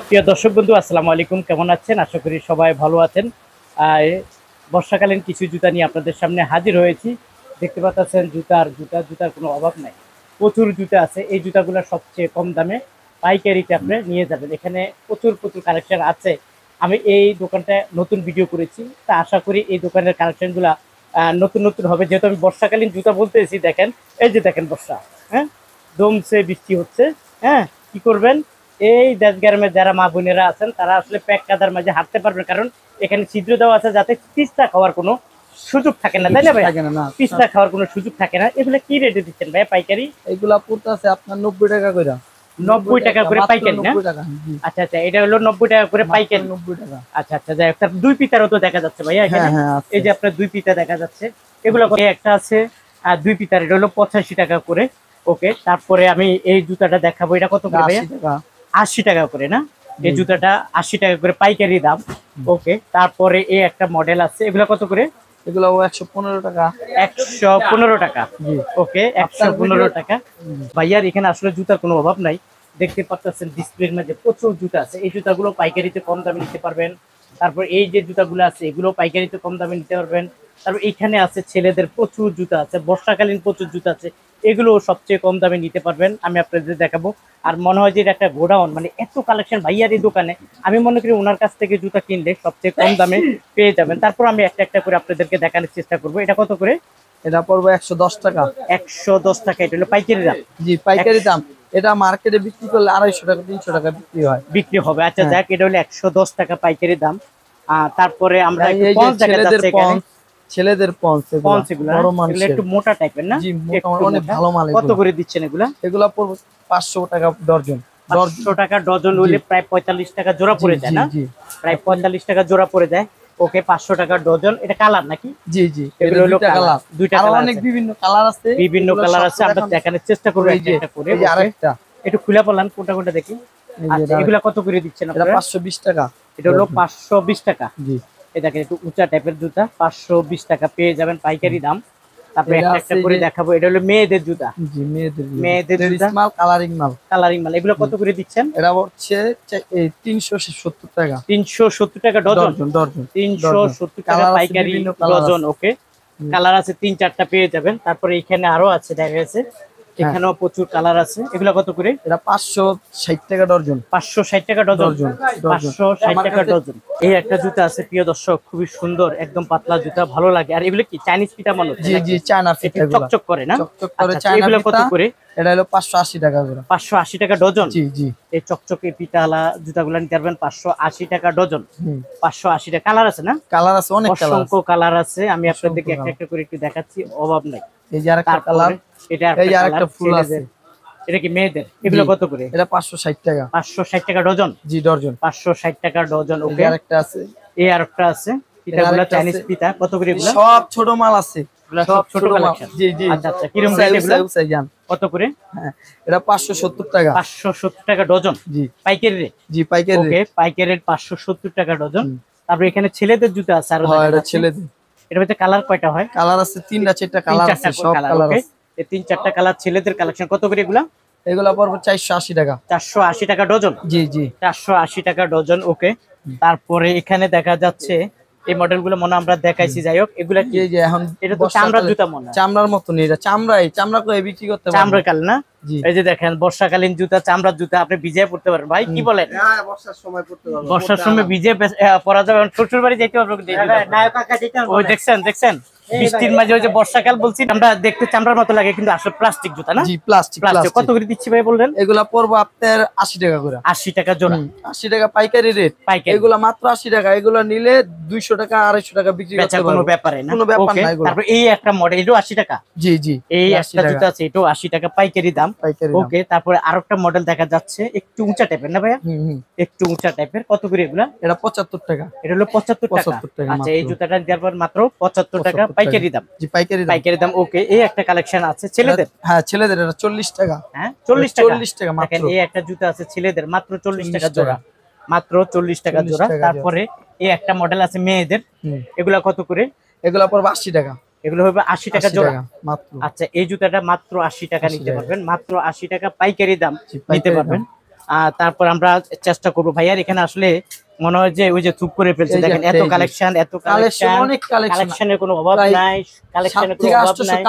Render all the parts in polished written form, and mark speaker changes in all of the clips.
Speaker 1: প্রিয় দর্শক বন্ধু আসসালামু আলাইকুম, কেমন আছেন? আশা করি সবাই ভালো আছেন। বর্ষাকালীন কিছু জুতা নিয়ে আপনাদের সামনে হাজির হয়েছি। দেখতে পাচ্ছেন জুতার কোনো অভাব নাই, প্রচুর জুতা আছে। এই জুতাগুলো সবচেয়ে কম দামে পাইকারিতে আপনি নিয়ে যাবেন। এখানে প্রচুর প্রচুর কালেকশন আছে। আমি এই দোকানটা নতুন ভিডিও করেছি, তা আশা করি এই দোকানের কালেকশনগুলো নতুন নতুন হবে। যেহেতু আমি বর্ষাকালীন জুতা বলতেছি, দেখেন এই যে দেখেন বর্ষা, হ্যাঁ, দমসে বৃষ্টি হচ্ছে। হ্যাঁ, কি করবেন? এই দেশ গ্রামে যারা মা বোনেরা আছেন তারা আসলে প্যাক কাদার মাঝে হাঁটতে পারবেন, কারণ এখানে ছিদ্র দেওয়া আছে যাতে পিস্তা খাওয়ার কোনো সুযোগ থাকে না, তাই না ভাই? পিস্তা খাওয়ার কোনো সুযোগ থাকে না। এগুলো কি রেটে দিচ্ছেন ভাই পাইকারি?
Speaker 2: এগুলা পড়তেছে আপনার 90 টাকা করে।
Speaker 1: 90 টাকা করে পাইকারি না? আচ্ছা আচ্ছা, এটা হলো 90 টাকা করে পাইকারি।
Speaker 2: 90 টাকা।
Speaker 1: আচ্ছা আচ্ছা, যাই হোক, তার দুই পিতারও তো দেখা যাচ্ছে ভাইয়া এখানে। এই যে আপনার দুই পিতা দেখা যাচ্ছে, এগুলো একটা আছে আর দুই পিতার, এটা হলো 85 টাকা করে। ওকে, তারপরে আমি এই জুতাটা দেখাবো, এটা কত করে ভাইয়া? 80 টাকা করে না? এই জুতাটা 80 টাকা করে পাইকারি দাম। ওকে, তারপরে এই একটা মডেল আছে, এগুলো কত করে?
Speaker 2: এগুলো 115 টাকা।
Speaker 1: 115 টাকা। ওকে, 115 টাকা। ভাইয়ার এখানে আসলে জুতার কোনো অভাব নাই। দেখতে পাচ্ছেন ডিসপ্লের মধ্যে প্রচুর জুতা আছে। এই জুতাগুলো পাইকারিতে কম দামে নিতে পারবেন। তারপর এই যে জুতাগুলো আছে এগুলো পাইকারিতে কম দামে নিতে পারবেন। তারপর এখানে আছে ছেলেদের প্রচুর জুতা আছে, বর্ষাকালীন প্রচুর জুতা আছে, এগুলো সবচেয়ে কম দামে নিতে পারবেন। আমি আপনাদের দেখাবো। আর মনে হয় যে এটা একটা গোডাউন, মানে এত কালেকশন ভাইয়ার এই দোকানে। আমি মনে করি ওনার কাছ থেকে জুতা কিনলে সবচেয়ে কম দামে পেয়ে যাবেন। তারপর আমি একটা একটা করে আপনাদেরকে দেখানোর চেষ্টা করবো। এটা কত করে?
Speaker 2: এটা পড়বে 110 টাকা।
Speaker 1: 110 টাকা। এটা হলো পাইকারি দাম?
Speaker 2: জি, পাইকারি দাম। এটা মার্কেটে বিক্রি করলে 250 টাকা 300 টাকা
Speaker 1: বিক্রি হবে। আচ্ছা, যাক, এটা হলো 110 টাকা পাইকারি দাম। তারপরে আমরা
Speaker 2: ছেলেদের পন্স
Speaker 1: একটু মোটা টাইপের না?
Speaker 2: জি, অনেক ভালো মাল।
Speaker 1: কত করে দিচ্ছেন এগুলা?
Speaker 2: এগুলা পড়বে 500 টাকা ডজন।
Speaker 1: 500 টাকা ডজন হলে প্রায় 45 টাকা জোড়া পড়ে যায় না? প্রায় 45 টাকা জোড়া পড়ে যায়। ওকে, 500 টাকা ডজন। এটা কালার নাকি?
Speaker 2: জি জি,
Speaker 1: এগুলো হলো কালার, দুইটা কালার,
Speaker 2: অনেক বিভিন্ন কালার আছে।
Speaker 1: বিভিন্ন কালার আছে, আমরা দেখানোর চেষ্টা করব একটা করে।
Speaker 2: এই যে আরেকটা,
Speaker 1: একটু খুলে বলেন কোনটা কোনটা দেখি। আচ্ছা, এগুলা কত করে দিচ্ছেন আপনারা?
Speaker 2: এটা 520 টাকা।
Speaker 1: এটা হলো 520 টাকা।
Speaker 2: জি,
Speaker 1: এই দেখেন একটু উঁচা টাইপের জুতা, 520 টাকা পেয়ে যাবেন পাইকারি দাম। তারপরে একটা একটা করে দেখাবো। এটা হলো মেয়েদের জুতা।
Speaker 2: জি,
Speaker 1: মেয়েদের জুতা,
Speaker 2: মাল, কালারিং মাল।
Speaker 1: কালারিং মাল। এগুলো কত করে দিচ্ছেন?
Speaker 2: এটা হচ্ছে 370 টাকা।
Speaker 1: 370 টাকা ডজন। 370 টাকা পাইকারি ডজন। ওকে, কালার আছে 3-4টা পেয়ে যাবেন। তারপরে এখানে আরো আছে, দেখা গেছে এখানেও প্রচুর কালার আছে। এগুলো কত করে?
Speaker 2: এটা 560 টাকা ডজন।
Speaker 1: 560 টাকা ডজন। 560 টাকা ডজন। এই একটা জুতা আছে প্রিয় দর্শক, খুবই সুন্দর, একদম পাতলা জুতা, ভালো লাগে। আর এগুলো কি চাইনিজ ফিতা মনে হচ্ছে?
Speaker 2: জি জি, চায়না ফিতা,
Speaker 1: চকচক করে না?
Speaker 2: চকচক করে।
Speaker 1: এগুলো কত করে?
Speaker 2: এটা হলো 580 টাকা করে।
Speaker 1: 580 টাকা ডজন।
Speaker 2: জি জি,
Speaker 1: এই চকচকে পিতালা জুতাগুলো নিতে পারবেন 580 টাকা ডজন। 580 টাকা। কালার আছে না?
Speaker 2: কালার আছে, অনেক কালার,
Speaker 1: অসংখ্য কালার আছে। আমি আপনাদেরকে একটা একটা করে একটু দেখাচ্ছি, অভাব নাই।
Speaker 2: এই যে আরেকটা কালার,
Speaker 1: এটা
Speaker 2: এই যে আরেকটা ফুল আছে।
Speaker 1: এটা কি মেয়েদের? এগুলো কত করে?
Speaker 2: এটা 560 টাকা।
Speaker 1: 560 টাকা ডজন।
Speaker 2: জি, ডজন
Speaker 1: 560 টাকা ডজন। ওকে,
Speaker 2: আরেকটা আছে,
Speaker 1: এই আরেকটা আছে। পিতাগুলো চাইনিজ পিতা, কত করে এগুলো?
Speaker 2: সব ছোট মাল আছে,
Speaker 1: সব ছোট কালেকশন।
Speaker 2: জি জি।
Speaker 1: আচ্ছা আচ্ছা, কিরকম রেট এগুলো? কত করে?
Speaker 2: হ্যাঁ, এটা 570 টাকা।
Speaker 1: 570 টাকা ডজন।
Speaker 2: জি,
Speaker 1: পাইকারি রেট?
Speaker 2: জি, পাইকারি।
Speaker 1: ওকে, পাইকারি রেট 570 টাকা ডজন। তারপরে এখানে ছেলেদের জুতা আছে আরো।
Speaker 2: হ্যাঁ, এটা ছেলেদের।
Speaker 1: এর মধ্যে কালার কয়টা হয়?
Speaker 2: কালার আছে 3-4টা কালার আছে, সব কালার আছে।
Speaker 1: এই 3-4টা কালার ছেলেদের কালেকশন। কত করে এগুলা?
Speaker 2: এগুলা পড়বে 480 টাকা।
Speaker 1: 480 টাকা ডজন।
Speaker 2: জি জি,
Speaker 1: 480 টাকা ডজন। ওকে, তারপরে এখানে দেখা যাচ্ছে এই মডেলগুলো মনে আমরা দেখাইছি। যাই হোক, এগুলা কি?
Speaker 2: এই যে এখন
Speaker 1: এটা তো চামড়ার জুতা মনে হয়।
Speaker 2: চামড়ার মতন, এটা চামড়া করে বিক্রি করতে পারবেন।
Speaker 1: চামড়ার কাল না? এই যে দেখেন বর্ষাকালীন জুতা, চামড়ার জুতা, আপনি ভিজিয়ে পড়তে পারেন। ভাই কি বলেন?
Speaker 2: হ্যাঁ, বর্ষার সময় পড়তে পারবেন।
Speaker 1: বর্ষার সময় ভিজিয়ে পরা যাবে। শ্বশুর বাড়ি যেতে পারবো। ওই দেখছেন বৃষ্টির মাঝে ওই যে বর্ষাকাল বলছি আমরা, দেখতে চামড়ার মতো লাগে কিন্তু আসলে প্লাস্টিক জুতা না?
Speaker 2: জি, প্লাস্টিক।
Speaker 1: কত করে দিচ্ছি ভাই বললেন?
Speaker 2: এগুলা পড়বো আপনার 80 টাকা করে।
Speaker 1: 80 টাকা জোড়া।
Speaker 2: 80 টাকা পাইকারি রেট। এগুলা মাত্র 80 টাকা। এগুলা নিলে 200 টাকা 250 টাকা বিক্রি করতে পারবেন।
Speaker 1: কোনো ব্যাপারে না,
Speaker 2: কোনো ব্যাপার না।
Speaker 1: তারপর এই একটা মডেল, এটাও 80 টাকা।
Speaker 2: জি জি,
Speaker 1: এই একটা জুতা আছে, এটাও 80 টাকা পাইকারি দাম। ওকে, তারপরে আরেকটা মডেল দেখা যাচ্ছে একটু উঁচা টাইপের না ভাইয়া? একটু উঁচা টাইপের। কত করে এগুলা?
Speaker 2: এটা 75 টাকা।
Speaker 1: এটা হলো 75 টাকা। আচ্ছা, এই জুতাটা দেওয়ার পর মাত্র 75 টাকা পাইকারি দাম।
Speaker 2: জি, পাইকারি
Speaker 1: দাম। ওকে, এই একটা কালেকশন আছে ছেলেদের।
Speaker 2: হ্যাঁ, ছেলেদের এটা 40 টাকা।
Speaker 1: হ্যাঁ, 40 টাকা।
Speaker 2: 40 টাকা মাত্র।
Speaker 1: এই একটা জুতা আছে ছেলেদের, মাত্র 40 টাকা জোড়া। মাত্র 40 টাকা জোড়া। তারপরে এই একটা মডেল আছে মেয়েদের। এগুলা কত করে?
Speaker 2: এগুলা পড়বে 80 টাকা।
Speaker 1: এগুলো হবে 80 টাকা জোড়া
Speaker 2: মাত্র।
Speaker 1: আচ্ছা, এই জুতাটা মাত্র 80 টাকা নিতে পারবেন। মাত্র 80 টাকা পাইকারি দাম নিতে পারবেন। তারপর আমরা চেষ্টা করবো ভাইয়ার এখানে আসলে মনে হয় যে ওই যে চুপ করে ফেলছে, দেখেন এত কালেকশন, এত কালেকশন,
Speaker 2: অনেক
Speaker 1: কালেকশনের কোনো অভাব নাই, কালেকশনের কোনো অভাব নাই,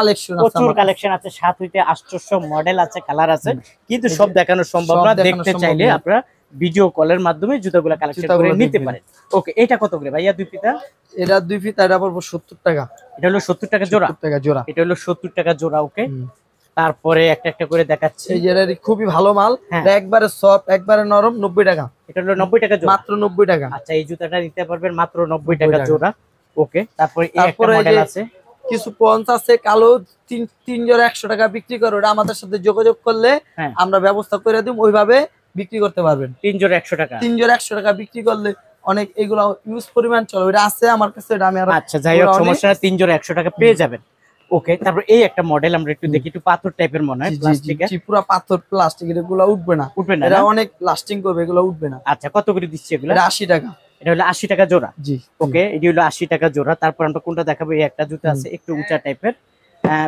Speaker 1: প্রচুর কালেকশন আছে, 7 হইতে 800 মডেল আছে, কালার আছে, কিন্তু সব দেখানো সম্ভব না। দেখতে চাইলে আপনারা ভিডিও কলের মাধ্যমে জুতাগুলো কালেকশন করে নিতে পারেন। ওকে, এটা কত করে ভাইয়া দুই ফিতা?
Speaker 2: এটা দুই ফিতা এটা পড়বো 70 টাকা।
Speaker 1: এটা হলো 70 টাকা জোড়া?
Speaker 2: 70 টাকা জোড়া।
Speaker 1: এটা হলো 70 টাকা জোড়া। ওকে, তারপরে একটা একটা করে দেখাচ্ছি।
Speaker 2: এই যে এটা খুবই ভালো মাল, এটা একবারে সফট, একবারে নরম, 90 টাকা।
Speaker 1: এটা হলো 90 টাকা জোড়া,
Speaker 2: মাত্র 90 টাকা।
Speaker 1: আচ্ছা, এই জুতাটা নিতে পারবেন মাত্র 90 টাকা জোড়া। ওকে, তারপরে এই একটা মডেল আছে,
Speaker 2: কিছু পঞ্চ আছে কালো, তিন জোড়া 100 টাকা বিক্রি করে, ওটা আমাদের সাথে যোগাযোগ করলে আমরা ব্যবস্থা করে দিব, ওইভাবে বিক্রি করতে পারবেন।
Speaker 1: 3 জোড়া 100 টাকা,
Speaker 2: 3 জোড়া 100 টাকা বিক্রি করলে অনেক এগুলো ইউজ পরিমাণ চলে, ওটা আছে আমার কাছে, এটা আমি আর
Speaker 1: আচ্ছা যাই হোক সমস্যা না, 3 জোড়া 100 টাকা পেয়ে যাবেন। ওকে, তারপর এই একটা মডেল আমরা একটু দেখি, একটু পাথর টাইপের মনে হয়, প্লাস্টিকের,
Speaker 2: পুরো পাথর প্লাস্টিক, এগুলো উঠবে না, এটা অনেক লাস্টিং করবে, এগুলো উঠবে না।
Speaker 1: আচ্ছা, কত করে দিচ্ছি এগুলো?
Speaker 2: এটা 80 টাকা।
Speaker 1: এটা হলো 80 টাকা জোড়া।
Speaker 2: জি,
Speaker 1: ওকে, এটি হলো 80 টাকা জোড়া। তারপর আমরা কোনটা দেখাবো? এই একটা জুতা আছে একটু উঁচা টাইপের,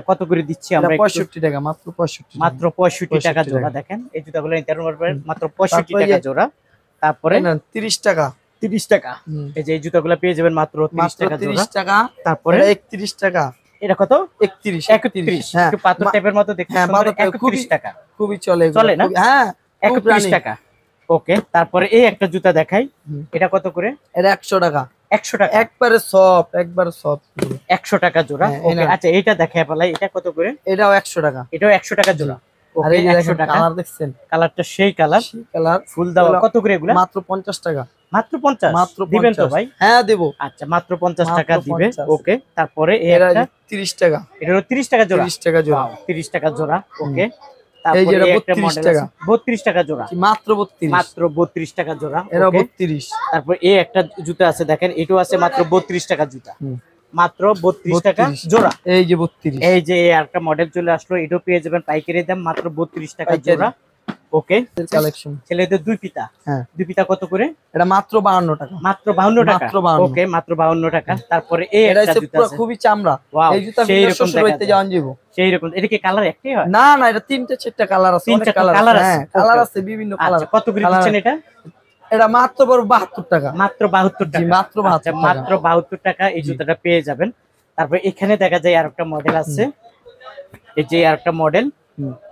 Speaker 1: কত করে দিচ্ছি আমরা?
Speaker 2: 65 টাকা, মাত্র 65,
Speaker 1: মাত্র 65 টাকা জোড়া। দেখেন এই জুতাগুলো নিতে পারবেন মাত্র 65 টাকা জোড়া। তারপরে
Speaker 2: 30 টাকা,
Speaker 1: 30 টাকা, এই যে এই জুতাগুলো পেয়ে যাবেন মাত্র 30 টাকা জোড়া।
Speaker 2: 30 টাকা।
Speaker 1: তারপরে
Speaker 2: 31 টাকা।
Speaker 1: এটা কত?
Speaker 2: 31,
Speaker 1: 31, একটু পাথর টাইপের মতো দেখতে, 31 টাকা।
Speaker 2: খুবই চলে,
Speaker 1: চলে না?
Speaker 2: হ্যাঁ,
Speaker 1: 31 টাকা। ওকে, তারপরে এই একটা জুতা দেখাই, এটা কত করে?
Speaker 2: এটা 100 টাকা।
Speaker 1: 100 টাকা,
Speaker 2: একবারে সফট, একবারে সফট,
Speaker 1: 100 টাকা জোড়া। ওকে, আচ্ছা এইটা দেখাই ফেলাই, এটা কত করে?
Speaker 2: এটাও 100 টাকা।
Speaker 1: এটাও 100 টাকা জোড়া।
Speaker 2: ওকে, 100 টাকা। কালার দেখছেন?
Speaker 1: কালারটা সেই কালার, ফুল দাও। কত করে এগুলা?
Speaker 2: মাত্র 50 টাকা।
Speaker 1: মাত্র 50?
Speaker 2: মাত্র
Speaker 1: দিবেন তো ভাই?
Speaker 2: হ্যাঁ দেব।
Speaker 1: আচ্ছা, মাত্র 50 টাকা দিবে। ওকে, তারপরে
Speaker 2: এটা 30 টাকা।
Speaker 1: এটা হলো 30 টাকা জোড়া।
Speaker 2: 30 টাকা জোড়া,
Speaker 1: 30 টাকা জোড়া। ওকে,
Speaker 2: এই যে
Speaker 1: তারপরে একটা
Speaker 2: 32
Speaker 1: মডেল
Speaker 2: টাকা।
Speaker 1: আছে 32 টাকা জোড়া।
Speaker 2: মাত্র 32,
Speaker 1: মাত্র 32 টাকা জোড়া।
Speaker 2: এটা
Speaker 1: ওকে,
Speaker 2: 32।
Speaker 1: তারপর এই একটা জুতা আছে দেখেন, এটাও আছে মাত্র 32 টাকা জুতা, মাত্র 32 টাকা জোড়া।
Speaker 2: এই যে 32,
Speaker 1: এই যে একটা মডেল চলে আসলো, এটাও পেয়ে যাবেন পাইকারি দাম মাত্র 32 টাকা জোড়া। ওকে,
Speaker 2: কালেকশন
Speaker 1: ছেলেদের দুই পিতা। দুই পিতা কত করে?
Speaker 2: এটা মাত্র 52 টাকা।
Speaker 1: মাত্র 52 টাকা। ওকে, মাত্র 52 টাকা। তারপরে এই একটা জুতা আছে
Speaker 2: খুবই চামড়া, এই জুতা
Speaker 1: সেই রকম
Speaker 2: হইতে যাওয়ান যাব,
Speaker 1: সেই রকম। এটা কি কালার একটাই হয়?
Speaker 2: না না, এটা 3টে 4টে কালার আছে, অনেক কালার আছে। কালার আছে বিভিন্ন কালার।
Speaker 1: কত করে দিচ্ছেন এটা?
Speaker 2: এটা মাত্র 72 টাকা।
Speaker 1: মাত্র 72 টাকা।
Speaker 2: মাত্র 72 টাকা।
Speaker 1: মাত্র 72 টাকা এই জুতাটা পেয়ে যাবেন। তারপর এখানে দেখা যায় আরেকটা মডেল আছে, এই যে আরেকটা মডেল,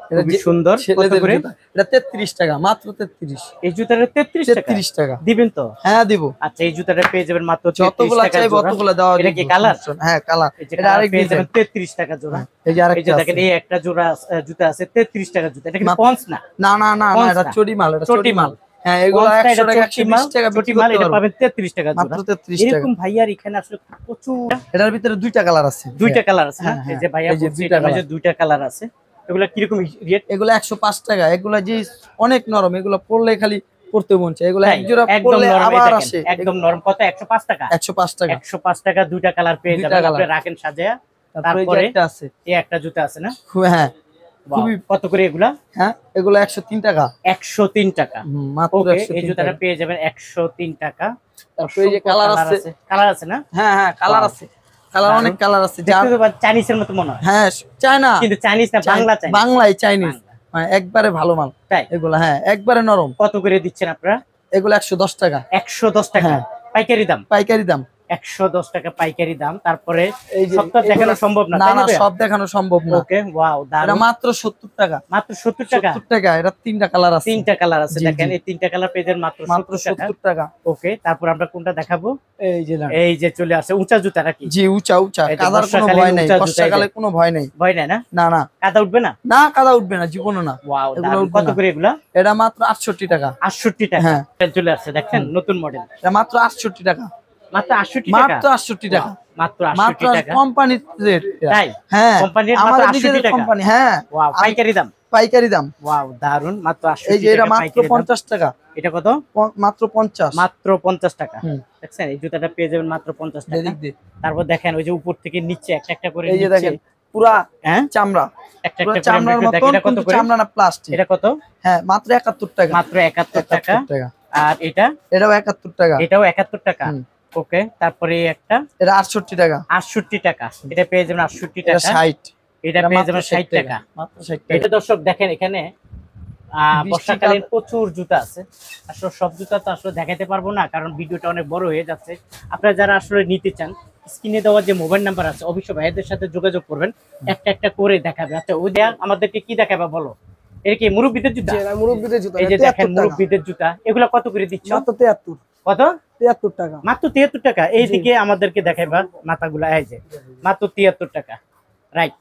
Speaker 1: খুবই সুন্দর। কত করে?
Speaker 2: এটা 33 টাকা, মাত্র 33।
Speaker 1: এই জুতাটা 33 টাকা দিবেন তো?
Speaker 2: হ্যাঁ দিব।
Speaker 1: আচ্ছা, এই জুতাটা পেয়ে যাবেন মাত্র 33
Speaker 2: যতগুলো
Speaker 1: টাকা
Speaker 2: চাই
Speaker 1: জোড়া।
Speaker 2: ততগুলো দেওয়া হবে।
Speaker 1: এটা কি কালার?
Speaker 2: হ্যাঁ কালার।
Speaker 1: এটা আরেক পেয়ে যাবেন 33 টাকা জোড়া।
Speaker 2: এই যে আরেকটা আছে,
Speaker 1: দেখেন এই একটা জোড়া জুতা আছে 33 টাকা জুতা। এটা কি পঞ্চ না?
Speaker 2: না না না, এটা চটি মাল, এটা চটি মাল। হ্যাঁ, এগুলো 100 টাকা, 120 টাকা বিক্রি
Speaker 1: মাল,
Speaker 2: করতে
Speaker 1: এটা পাবেন 33 টাকা জোড়া।
Speaker 2: মাত্র 33 টাকা।
Speaker 1: এরকম ভাইয়ার এখানে আসলে প্রচুর।
Speaker 2: এটার ভিতরে দুইটা কালার আছে।
Speaker 1: দুইটা কালার আছে না? এই যে ভাইয়া দুইটা কালার আছে। এগুলা কি রকম রেট?
Speaker 2: এগুলো 105 টাকা। এগুলো যে অনেক নরম, এগুলো পরলে খালি পড়তে মন চায়। এগুলো এক জোড়া পরলে আবার আসে,
Speaker 1: একদম নরম। কত? 105 টাকা।
Speaker 2: 105 টাকা।
Speaker 1: 105 টাকা দুইটা কালার পেয়ে যাবেন, আপনি রাখেন সাজায়া। তারপরে
Speaker 2: একটা আছে,
Speaker 1: এই একটা জুতা আছে না?
Speaker 2: হ্যাঁ,
Speaker 1: খুবই। কত করে এগুলা?
Speaker 2: হ্যাঁ, এগুলো 103 টাকা।
Speaker 1: 103 টাকা
Speaker 2: মাত্র।
Speaker 1: এই জুতাটা পেয়ে যাবেন 103 টাকা।
Speaker 2: তারপরে এই যে কালার আছে,
Speaker 1: কালার আছে না?
Speaker 2: হ্যাঁ হ্যাঁ, কালার আছে, কালার অনেক কালার আছে।
Speaker 1: চাইনিজের মতো মনে হয়।
Speaker 2: হ্যাঁ, চায়না,
Speaker 1: কিন্তু চাইনিজ না, বাংলা চাইনিজ।
Speaker 2: বাংলাই চাইনিজ, একবারে ভালো মাল।
Speaker 1: তাই
Speaker 2: এগুলো হ্যাঁ, একবারে নরম।
Speaker 1: কত করে দিচ্ছেন আপনারা?
Speaker 2: এগুলো 110 টাকা।
Speaker 1: 110 টাকা পাইকারি দাম।
Speaker 2: পাইকারি দাম
Speaker 1: 110 টাকা পাইকারি দাম। তারপরে সবটা দেখানো সম্ভব না,
Speaker 2: না না, সব দেখানো সম্ভব না।
Speaker 1: ওকে, ওয়াও, দারুণ।
Speaker 2: এটা মাত্র 70 টাকা।
Speaker 1: মাত্র 70 টাকা।
Speaker 2: 70 টাকা। এটা 3টা কালার আছে।
Speaker 1: 3টা কালার আছে, দেখেন এই 3টা কালার পেয়ে যাবেন মাত্র 70
Speaker 2: টাকা।
Speaker 1: ওকে, তারপর আমরা কোনটা দেখাবো?
Speaker 2: এই
Speaker 1: যে চলে আসে উঁচা জুতা নাকি?
Speaker 2: জি, উঁচা উঁচা। কাদার কোনো ভয় নাই, বর্ষাকালে কোনো ভয় নাই।
Speaker 1: ভয় নাই না?
Speaker 2: না না,
Speaker 1: কাদা উঠবে না?
Speaker 2: না, কাদা উঠবে না, জীবনও না।
Speaker 1: ওয়াও, দারুণ। কত করে এগুলা?
Speaker 2: এটা মাত্র 68 টাকা।
Speaker 1: 68 টাকা।
Speaker 2: হ্যাঁ,
Speaker 1: চলে আসছে দেখেন নতুন মডেল।
Speaker 2: এটা মাত্র 68 টাকা।
Speaker 1: মাত্র 68 টাকা।
Speaker 2: মাত্র 68 টাকা।
Speaker 1: মাত্র 68 টাকা।
Speaker 2: কোম্পানির রেট।
Speaker 1: তাই?
Speaker 2: হ্যাঁ,
Speaker 1: কোম্পানির মাত্র
Speaker 2: আমাদের
Speaker 1: 68 টাকা।
Speaker 2: কোম্পানি। হ্যাঁ,
Speaker 1: ওয়াও, পাইকারি দাম।
Speaker 2: পাইকারি দাম।
Speaker 1: ওয়াও, দারুন। মাত্র 68 টাকা।
Speaker 2: এই যে এটা মাত্র 50 টাকা।
Speaker 1: এটা কত?
Speaker 2: মাত্র 50।
Speaker 1: মাত্র 50 টাকা। দেখছেন এই জুতাটা পেয়ে যাবেন মাত্র 50 টাকা। তারপর দেখেন ওই যে উপর থেকে নিচে একটা একটা করে,
Speaker 2: এই যে দেখেন পুরা চামড়া,
Speaker 1: একটা একটা
Speaker 2: চামড়ার মতো। এটা কত করে? চামড়া না, প্লাস্টিক।
Speaker 1: এটা কত?
Speaker 2: হ্যাঁ, মাত্র 71 টাকা।
Speaker 1: মাত্র 71 টাকা। আর
Speaker 2: এটাও 71 টাকা।
Speaker 1: এটাও 71 টাকা। ওকে, তারপরে একটা,
Speaker 2: এটা 68 টাকা।
Speaker 1: 68 টাকা। এটা পেয়ে যাবেন 68 টাকা।
Speaker 2: 60।
Speaker 1: এটা পেয়ে যাবেন 60 টাকা।
Speaker 2: মাত্র 60 টাকা।
Speaker 1: এটা দর্শক দেখেন এখানে বর্ষাকালীন প্রচুর জুতা আছে। আসলে সব জুতা তো আসলে দেখাতে পারবো না, কারণ ভিডিওটা অনেক বড় হয়ে যাচ্ছে। আপনারা যারা আসলে নিতে চান, স্ক্রিনে দেওয়া যে মোবাইল নাম্বার আছে অবশ্যই ভাইদের সাথে যোগাযোগ করবেন, একটা একটা করে দেখাবে। আচ্ছা ওই দেয়া আমাদেরকে কি দেখাবে বলো? এর কি মুরব্বিদের জুতা?
Speaker 3: মুরব্বিদের জুতা,
Speaker 1: এই যে দেখেন মুরব্বিদের জুতা, এগুলা কত করে দিচ্ছ?
Speaker 3: মাত্র 73।
Speaker 1: কত?
Speaker 3: 73 টাকা।
Speaker 1: মাত্র 73 টাকা। এইদিকে আমাদেরকে দেখাইবা মাথাগুলা, এই যে মাত্র 73 টাকা। রাইট,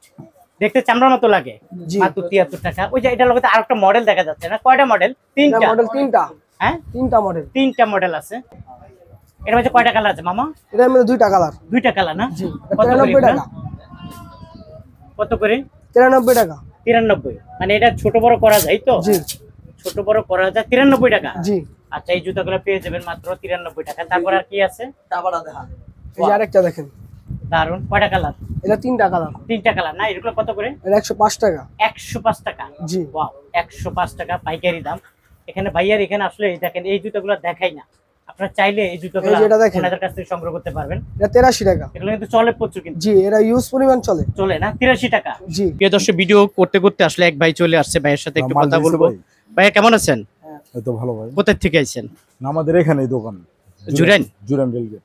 Speaker 1: দেখতে চামড়ার মতো লাগে। মাত্র 73 টাকা। ওই যে এটার লগে আরেকটা মডেল দেখা যাচ্ছে না? কয়টা মডেল? তিনটা
Speaker 3: মডেল, তিনটা।
Speaker 1: হ্যাঁ,
Speaker 3: তিনটা মডেল,
Speaker 1: তিনটা মডেল আছে। এর মধ্যে কয়টা কালার আছে মামা?
Speaker 3: এটার মধ্যে দুইটা কালার।
Speaker 1: দুইটা কালার না?
Speaker 3: জি,
Speaker 1: কত করে
Speaker 3: 93 টাকা।
Speaker 1: কত করে?
Speaker 3: 93 টাকা।
Speaker 1: 93। মানে এটা ছোট বড় করা যায় তো?
Speaker 3: জি,
Speaker 1: ছোট বড় করা যায়। 93 টাকা।
Speaker 3: জি।
Speaker 1: আচ্ছা, এই জুতাগুলো পেয়ে যাবেন মাত্র 93 টাকা। তারপর আর কি আছে?
Speaker 2: টাবাটা দেখা।
Speaker 3: এই যে আরেকটা দেখেন,
Speaker 1: দারুন। কয়টা কালার?
Speaker 3: এটা তিনটা কালার।
Speaker 1: তিনটা কালার না? এগুলো কত করে?
Speaker 3: এটা 105 টাকা।
Speaker 1: 105 টাকা।
Speaker 3: জি।
Speaker 1: ওয়াও, 105 টাকা পাইকারি দাম। এখানে ভাইয়ার এখানে আসলে এই দেখেন এই জুতাগুলো দেখাই না। আপনারা চাইলে এই জুতাগুলো
Speaker 3: এই যে এটা দেখেন।
Speaker 1: ওনাদের কাছ থেকে সংগ্রহ করতে পারবেন।
Speaker 3: এটা 83 টাকা।
Speaker 1: এগুলো কিন্তু চলে প্রচুর, কিন্তু
Speaker 3: জি, এটা ইউজ পরিমাণ চলে।
Speaker 1: চলে না? 83 টাকা।
Speaker 3: জি।
Speaker 1: প্রিয় দর্শক, ভিডিও করতে করতে আসলে এক ভাই চলে আসছে, ভাইয়ের সাথে একটু কথা বলবো। ভাইয়া কেমন আছেন?
Speaker 4: এই তো ভালো ভাই।
Speaker 1: কোথা থেকে আইছেন?
Speaker 4: না, আমাদের এখানেই দোকান,
Speaker 1: জুরাইন।
Speaker 4: জুরাইন রেলগেট।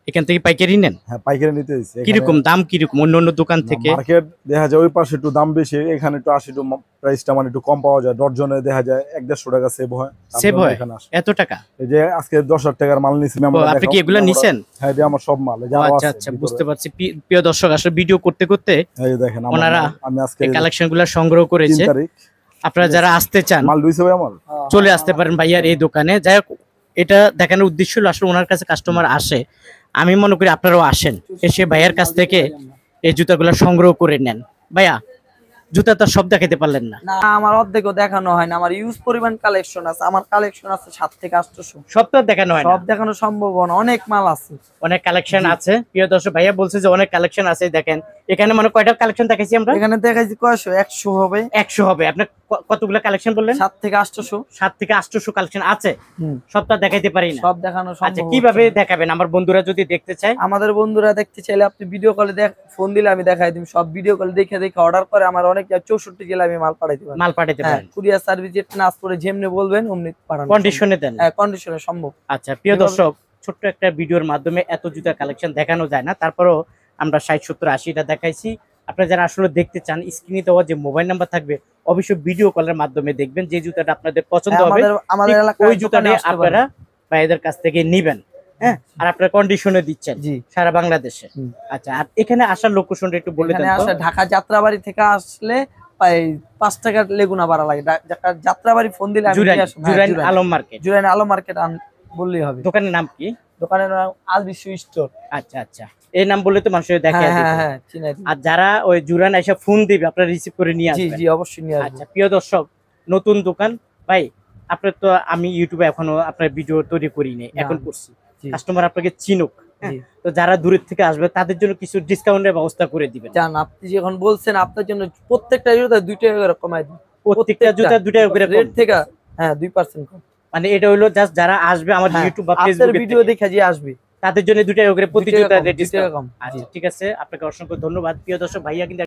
Speaker 1: এখান থেকে পাইকারি নেন?
Speaker 4: হ্যাঁ, পাইকারি নিতে এসেছি।
Speaker 1: কিরকম দাম, কিরকম অন্য অন্য দোকান থেকে?
Speaker 4: মার্কেট দেখা যায় ওই পাশে একটু দাম বেশি, এখানে একটু 80 একটু প্রাইসটা মানে একটু কম পাওয়া যায়। ডজনে দেখা যায় 1-150 টাকা সেভ হয়।
Speaker 1: সেভ হয়
Speaker 4: এখানে আসে।
Speaker 1: এত টাকা?
Speaker 4: এই যে আজকে 10,000 টাকার মাল নিছি আমরা।
Speaker 1: আপনি কি এগুলা নিছেন?
Speaker 4: হ্যাঁ, এটা আমার সব মাল।
Speaker 1: আচ্ছা আচ্ছা, বুঝতে পারছি। প্রিয় দর্শক, আসলে ভিডিও করতে করতে
Speaker 4: এই যে দেখেন
Speaker 1: ওনারা
Speaker 4: আমি আজকে
Speaker 1: এই কালেকশনগুলো সংগ্রহ করেছে।
Speaker 4: 3 তারিখ
Speaker 1: আপনারা যারা আসতে চান
Speaker 4: মাল লইছে ভাই আমার।
Speaker 1: চলে আসতে পারেন ভাইয়ার এই দোকানে। যাই হোক, এটা দেখানোর উদ্দেশ্য হলো আসলে ওনার কাছে কাস্টমার আসে, আমি মনে করি আপনারাও আসেন, এসে ভাইয়ার কাছ থেকে এই জুতাগুলো সংগ্রহ করে নেন। ভাইয়া, জুতা তো সব দেখাতে পারলেন না।
Speaker 2: না, আমার অর্ধেকও দেখানো হয় না। আমার ইউজ পরিমাণ কালেকশন আছে। আমার কালেকশন আছে 7 থেকে 800।
Speaker 1: সব তো দেখানো হয় না।
Speaker 2: সব দেখানো সম্ভব না, অনেক মাল আছে,
Speaker 1: অনেক কালেকশন আছে। প্রিয় দর্শক, ভাইয়া বলছে যে অনেক কালেকশন আছে। দেখেন এখানে মানে কয়টা কালেকশন দেখাইছি আমরা?
Speaker 2: এখানে দেখাইছি কয়শো, 100 হবে।
Speaker 1: 100 হবে। আপনি কতগুলো কালেকশন বললেন?
Speaker 2: 7 থেকে 800।
Speaker 1: 7 থেকে 800 কালেকশন আছে। সবটা দেখাইতে পারি না।
Speaker 2: সব দেখানো
Speaker 1: আচ্ছা,
Speaker 2: সম্ভব।
Speaker 1: কিভাবে দেখাবেন আমার বন্ধুরা যদি দেখতে চায়?
Speaker 2: আমাদের বন্ধুরা দেখতে চাইলে আপনি ভিডিও কলে ফোন দিলে আমি দেখাই দিই। সব ভিডিও কল দেখে দেখে অর্ডার করে। আমার অনেক 64 জেলা আমি মাল পাঠাইতে পারি।
Speaker 1: মাল পাঠাইতে
Speaker 2: হ্যাঁ,
Speaker 1: পারেন?
Speaker 2: কুরিয়ার সার্ভিস যেটা নাচ করে যেমনি বলবেন অমনি পাঠানো।
Speaker 1: কন্ডিশনে দেন?
Speaker 2: হ্যাঁ, কন্ডিশনে সম্ভব।
Speaker 1: আচ্ছা, প্রিয় দর্শক, ছোট্ট একটা ভিডিওর মাধ্যমে এত জুতার কালেকশন দেখানো যায় না, তারপরেও আমরা 60, 70, 80টা দেখাইছি। আপনারা যারা আসলে দেখতে চান, স্ক্রিনে দেওয়া যে মোবাইল নাম্বার থাকবে অবশ্যই ভিডিও কলের মাধ্যমে দেখবেন। যে জুতাটা আপনাদের পছন্দ হবে
Speaker 2: আমাদের
Speaker 1: ঠিক
Speaker 2: এলাকায়
Speaker 1: ওই জুতাটা আপনারা ভাইদের কাছ থেকে নিবেন। হ্যাঁ, আর আপনারা কন্ডিশনে দিচ্ছেন
Speaker 2: জি
Speaker 1: সারা বাংলাদেশে। আচ্ছা, আর এখানে আসার লোকেশনটা একটু বলে দেন তো।
Speaker 2: ঢাকা যাত্রাবাড়ি থেকে আসলে 5 টাকা লেগুনা ভাড়া লাগে। যাত্রাবাড়ি ফোন দিলে আমি নিয়ে আসবো।
Speaker 1: জুরাইন আলম মার্কেট।
Speaker 2: জুরাইন আলম মার্কেট বললেই হবে।
Speaker 1: দোকানের নাম কি?
Speaker 2: দোকানের নাম আল বিশ্ব স্টোর।
Speaker 1: আচ্ছা আচ্ছা, এই নাম বললে তো মানুষ দেখে।
Speaker 2: হ্যাঁ, চিনাই দিই।
Speaker 1: আর যারা ওই জুরাইন এসে ফোন দিবে আপনারা রিসিভ করে নিয়ে
Speaker 2: জি
Speaker 1: আসবেন।
Speaker 2: জি, অবশ্যই নিয়ে আসবো।
Speaker 1: আচ্ছা, প্রিয় দর্শক, নতুন দোকান ভাই, আপনার তো আমি ইউটিউবে এখনো আপনার ভিডিও তৈরি করিনি, এখন করছি। কাস্টমার আপনাকে চিনুক। তো যারা দূরের থেকে আসবে তাদের জন্য কিছু ডিসকাউন্টের ব্যবস্থা করে দিবেন।
Speaker 2: জান, আপনি যখন বলছেন আপনার জন্য প্রত্যেকটা জুতা 2 টাকা করে কমাই দিই।
Speaker 1: প্রত্যেকটা জুতা 2 টাকা করে
Speaker 2: রেট থেকে। হ্যাঁ, 2% কম।
Speaker 1: মানে এটা হলো জাস্ট যারা আসবে আমার ইউটিউব বা ফেসবুক
Speaker 2: ভিডিও দেখে যে আসবে
Speaker 1: তাদের জন্য 2 টাকা করে প্রতি জুতা রেট
Speaker 2: কম।
Speaker 1: আচ্ছা, ঠিক আছে। আপনাকে অসংখ্য ধন্যবাদ। প্রিয় দর্শক, ভাইয়া কিন্তু